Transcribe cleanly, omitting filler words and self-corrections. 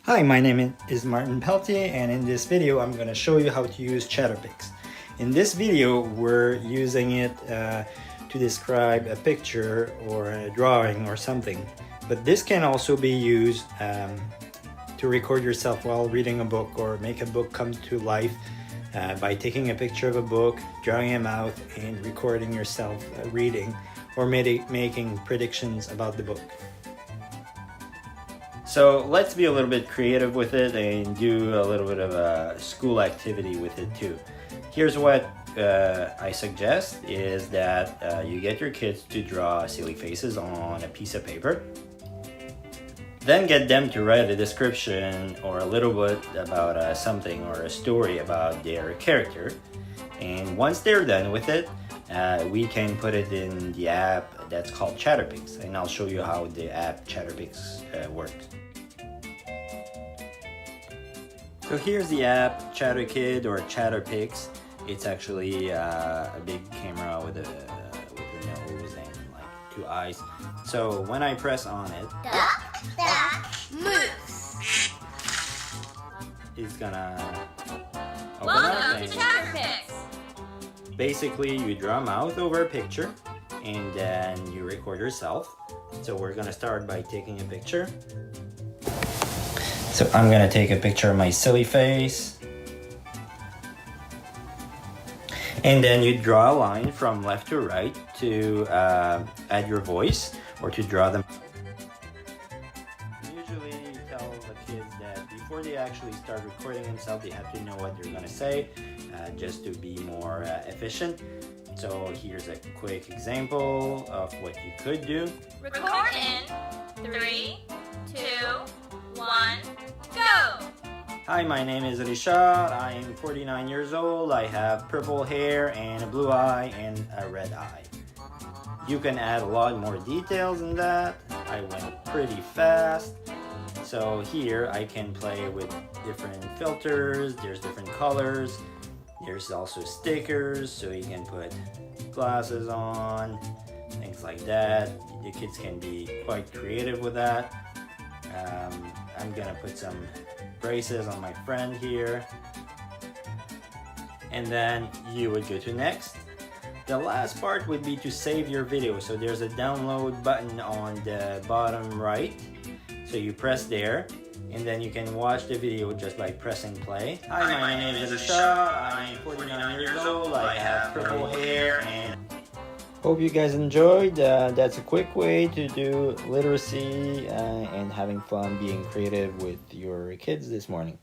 Hi, my name is Martin Peltier, and in this video I'm going to show you how to use ChatterPix. In this video we're using it to describe a picture or a drawing or something, but this can also be used to record yourself while reading a book or make a book come to life by taking a picture of a book, drawing a mouth, and recording yourself reading or making predictions about the book. So let's be a little bit creative with it and do a little bit of a school activity with it too. Here's what I suggest is that you get your kids to draw silly faces on a piece of paper. Then get them to write a description or a little bit about something or a story about their character. And once they're done with it, we can put it in the app that's called ChatterPix, and I'll show you how the app ChatterPix works. So here's the app ChatterKid or ChatterPix. It's actually a big camera with a nose and like two eyes. So when I press on it, moves. It's gonna open Welcome to ChatterPix. Basically, you draw a mouth over a picture and then you record yourself. So we're gonna start by taking a picture. So I'm gonna take a picture of my silly face. And then you draw a line from left to right to add your voice or to draw them. Usually tell the kids that before they actually start recording themselves, they have to know what they're gonna say just to be more efficient. So here's a quick example of what you could do. Record in 3, 2, 1, go! Hi, my name is Richard. I am 49 years old. I have purple hair and a blue eye and a red eye. You can add a lot more details than that. I went pretty fast. So here I can play with different filters. There's different colors. There's also stickers, so you can put glasses on, things like that. The kids can be quite creative with that. I'm gonna put some braces on my friend here. And then you would go to next. The last part would be to save your video. So there's a download button on the bottom right. So you press there, and then you can watch the video just by pressing play. Hi, my name is Richard. I'm 49 years old. I have purple hair and... Hope you guys enjoyed. That's a quick way to do literacy and having fun being creative with your kids this morning.